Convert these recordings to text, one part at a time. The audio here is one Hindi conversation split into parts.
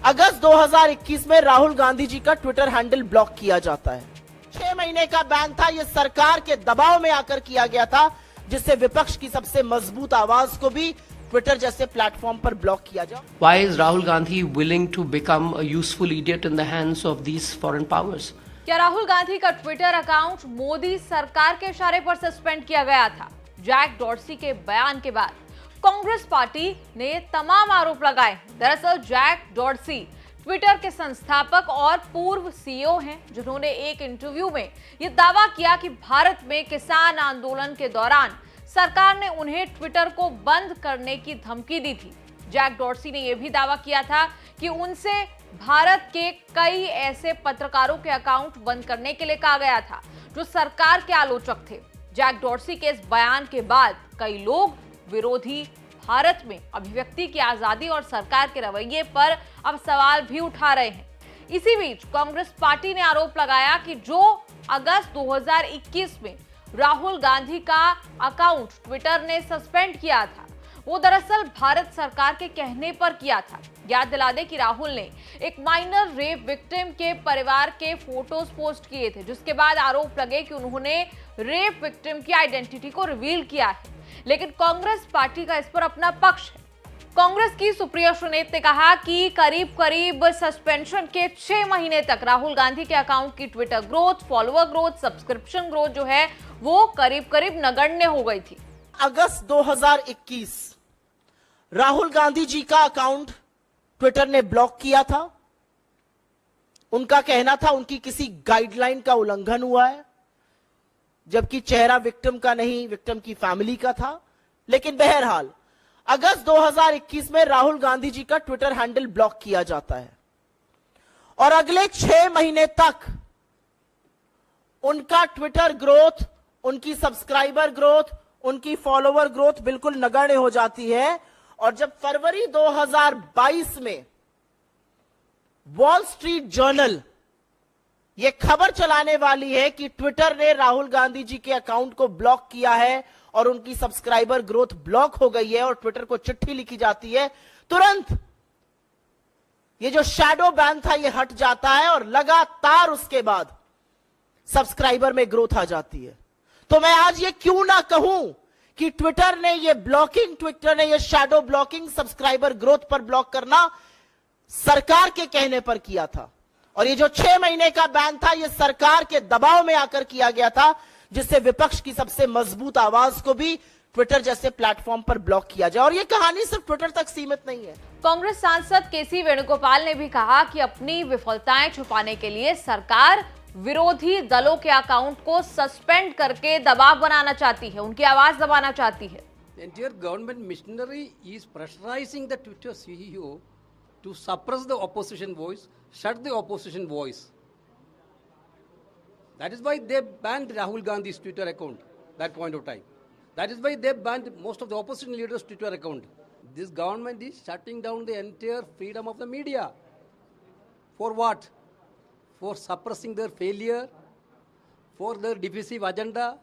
अगस्त 2021 में राहुल गांधी जी का ट्विटर हैंडल ब्लॉक किया जाता है। 6 महीने का बैन था, यह सरकार के दबाव में आकर किया गया था, जिससे विपक्ष की सबसे मजबूत आवाज को भी ट्विटर जैसे प्लेटफॉर्म पर ब्लॉक किया जाए। Why is Rahul Gandhi willing to become a useful idiot in the hands of these foreign powers? क्या राहुल गांधी का ट्विटर अकाउंट मोदी सरकार के इशारे पर सस्पेंड किया गया था? जैक डॉर्सी के बयान के बाद कांग्रेस पार्टी ने ये तमाम आरोप लगाए। दरअसल जैक डॉर्सी ट्विटर के संस्थापक और पूर्व सीईओ हैं, जिन्होंने एक इंटरव्यू में ये दावा किया कि भारत में किसान आंदोलन के दौरान सरकार ने उन्हें ट्विटर को बंद करने की धमकी दी थी। जैक डॉर्सी ने यह भी दावा किया था कि उनसे भारत के कई ऐसे पत्रकारों के अकाउंट बंद करने के लिए कहा गया था जो सरकार के आलोचक थे। जैक डॉर्सी के इस बयान के बाद कई लोग विरोधी भारत में अभिव्यक्ति की आजादी और सरकार के रवैये पर अब सवाल भी उठा रहे हैं। इसी बीच कांग्रेस पार्टी ने आरोप लगाया कि जो अगस्त 2021 में राहुल गांधी का अकाउंट ट्विटर ने सस्पेंड किया था, वो दरअसल भारत सरकार के कहने पर किया था। याद दिला दें कि राहुल ने एक माइनर रेप विक्टिम के परिवार के फोटोज पोस्ट किए थे, जिसके बाद आरोप लगे कि उन्होंने रेप विक्टिम की आइडेंटिटी को रिवील किया है। लेकिन कांग्रेस पार्टी का इस पर अपना पक्ष है। कांग्रेस की सुप्रिया सुनेत ने कहा कि करीब सस्पेंशन के 6 महीने तक राहुल गांधी के अकाउंट की Twitter growth, follower growth, subscription growth जो है वो करीब नगण्य हो गई थी। अगस्त 2021 राहुल गांधी जी का अकाउंट ट्विटर ने ब्लॉक किया था। उनका कहना था उनकी किसी गाइडलाइन का उल्लंघन हुआ है, जबकि चेहरा विक्टिम का नहीं, विक्टिम की फैमिली का था। लेकिन बहरहाल अगस्त 2021 में राहुल गांधी जी का ट्विटर हैंडल ब्लॉक किया जाता है और अगले 6 महीने तक उनका ट्विटर ग्रोथ, उनकी सब्सक्राइबर ग्रोथ, उनकी फॉलोवर ग्रोथ बिल्कुल नगण्य हो जाती है। और जब फरवरी 2022 में वॉल स्ट्रीट जर्नल यह खबर चलाने वाली है कि ट्विटर ने राहुल गांधी जी के अकाउंट को ब्लॉक किया है और उनकी सब्सक्राइबर ग्रोथ ब्लॉक हो गई है और ट्विटर को चिट्ठी लिखी जाती है, तुरंत ये जो शैडो बैन था ये हट जाता है और लगातार उसके बाद सब्सक्राइबर में ग्रोथ आ जाती है। तो मैं आज ये क्यों ना कहूं कि ट्विटर ने ये ब्लॉकिंग, ट्विटर ने ये शैडो ब्लॉकिंग, सब्सक्राइबर ग्रोथ पर ब्लॉक करना सरकार के कहने पर किया था। और ये जो 6 महीने का बैन था ये सरकार के दबाव में आकर किया गया था, जिससे विपक्ष की सबसे मजबूत आवाज को भी ट्विटर जैसे प्लेटफॉर्म पर ब्लॉक किया जाए। और ये कहानी सिर्फ ट्विटर तक सीमित नहीं है। कांग्रेस सांसद केसी वेणुगोपाल ने भी कहा कि अपनी विफलताएं छुपाने के लिए सरकार विरोधी दलों के अकाउंट को सस्पेंड करके दबाव बनाना चाहती है, उनकी आवाज दबाना चाहती है। The entire government machinery is pressurizing the Twitter CEO to suppress the opposition voice, shut the opposition voice. That is why they banned Rahul Gandhi's Twitter account that point of time. That is why they banned most of the opposition leaders' Twitter account. This government is shutting down the entire freedom of the media. For what? For suppressing their failure, for their divisive agenda.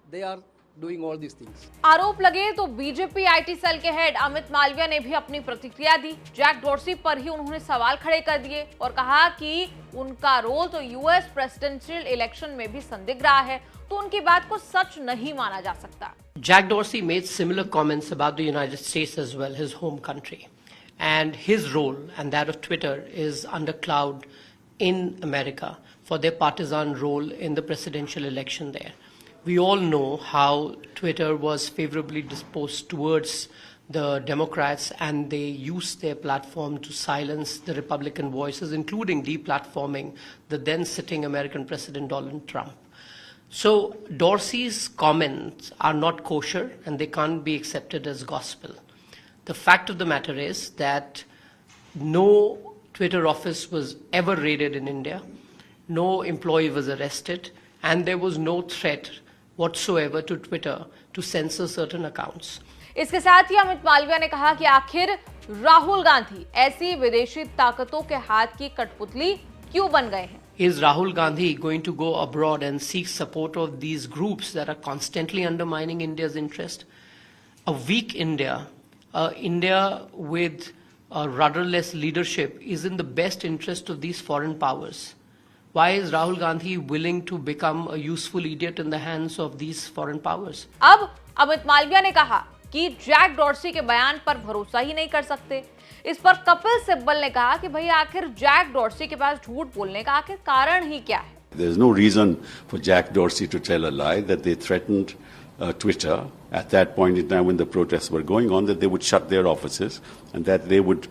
They are doing all these things. आरोप लगे तो बीजेपी आईटी सेल के हेड अमित मालविया ने भी अपनी प्रतिक्रिया दी। जैक डॉर्सी पर ही उन्होंने सवाल खड़े कर दिए और कहा कि उनका रोल तो यूएस प्रेसिडेंशियल इलेक्शन में भी संदिग्ध रहा है, तो उनकी बात को सच नहीं माना जा सकता। Jack Dorsey made similar comments about the United States as well, his home country. And his role and that of Twitter is under cloud in America for their partisan role in the presidential election there. We all know how Twitter was favorably disposed towards the Democrats, and they used their platform to silence the Republican voices, including deplatforming the then sitting American President Donald Trump. So Dorsey's comments are not kosher and they can't be accepted as gospel. The fact of the matter is that no Twitter office was ever raided in India, no employee was arrested, and there was no threat whatsoever to Twitter to censor certain accounts. इसके साथ ही अमित मालविया ने कहा कि आखिर राहुल गांधी ऐसी विदेशी ताकतों के हाथ की कठपुतली क्यों बन गए हैं? Is Rahul Gandhi going to go abroad and seek support of these groups that are constantly undermining India's interest? A weak India, India with a rudderless leadership is in the best interest of these foreign powers. Why is Rahul Gandhi willing to become a useful idiot in the hands of these foreign powers? अब अमित मालविया ने कहा कि जैक डॉर्सी के बयान पर भरोसा ही नहीं कर सकते। इस पर कपिल सिब्बल ने कहा कि भाई आखिर जैक डॉर्सी के पास झूठ बोलने का आखिर कारण ही क्या है? There's no reason for Jack Dorsey to tell a lie that they threatened Twitter at that point in time when the protests were going on, that they would shut their offices and that they would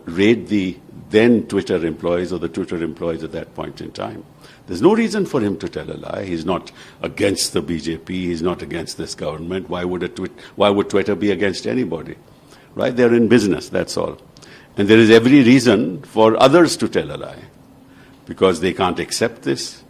raid the then Twitter employees or the Twitter employees at that point in time. There's no reason for him to tell a lie. He's not against the BJP. He's not against this government. Why would Twitter be against anybody? Right? They're in business, that's all. And there is every reason for others to tell a lie because they can't accept this.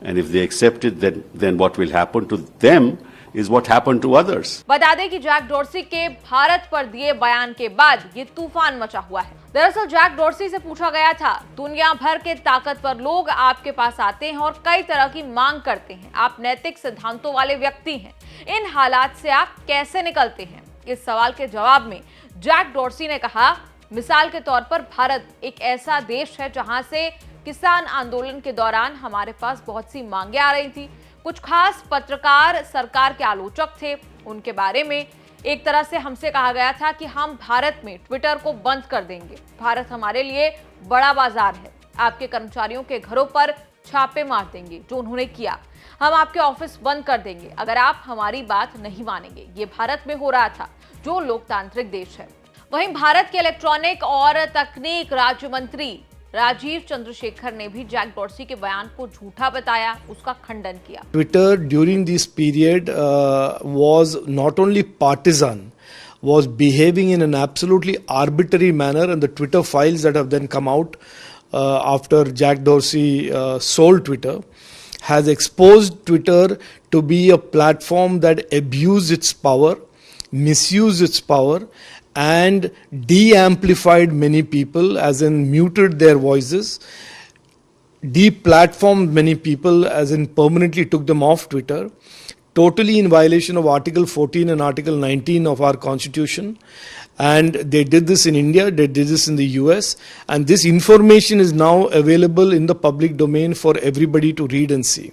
And if they accept it, then what will happen to them is what happened to others. बता दें कि जैक डॉर्सी के भारत पर दिए बयान के बाद ये तूफान मचा हुआ है। दरअसल जैक डॉर्सी से पूछा गया था, दुनिया भर के ताकतवर लोग आपके पास आते हैं और कई तरह की मांग करते हैं। आप नैतिक सिद्धांतों वाले व्यक्ति हैं। इन हालात से आप कैसे निकलते हैं? इस सवाल के जवाब में जैक डॉर्सी ने कहा, मिसाल के तौर पर भारत एक ऐसा देश है जहां से किसान आंदोलन के दौरान हमारे पास बहुत सी मांगे आ रही थी। कुछ खास पत्रकार सरकार के आलोचक थे, उनके बारे में एक तरह से हमसे कहा गया था कि हम भारत में ट्विटर को बंद कर देंगे। भारत हमारे लिए बड़ा बाजार है। आपके कर्मचारियों के घरों पर छापे मार देंगे, जो उन्होंने किया। हम आपके ऑफिस बंद कर देंगे अगर आप हमारी बात नहीं मानेंगे। ये भारत में हो रहा था, जो लोकतांत्रिक देश है। वहीं भारत के इलेक्ट्रॉनिक और तकनीक राज्य मंत्री राजीव चंद्रशेखर ने भी जैक डॉर्सी के बयान को झूठा बताया, उसका खंडन किया। Twitter during this period was not only partisan, was behaving in an absolutely arbitrary manner, and the Twitter files that have then come out after Jack Dorsey sold Twitter has exposed Twitter to be a platform that abused its power, misused its power, and de-amplified many people, as in muted their voices, de-platformed many people, as in permanently took them off Twitter, totally in violation of Article 14 and Article 19 of our Constitution. And they did this in India, they did this in the US, and this information is now available in the public domain for everybody to read and see.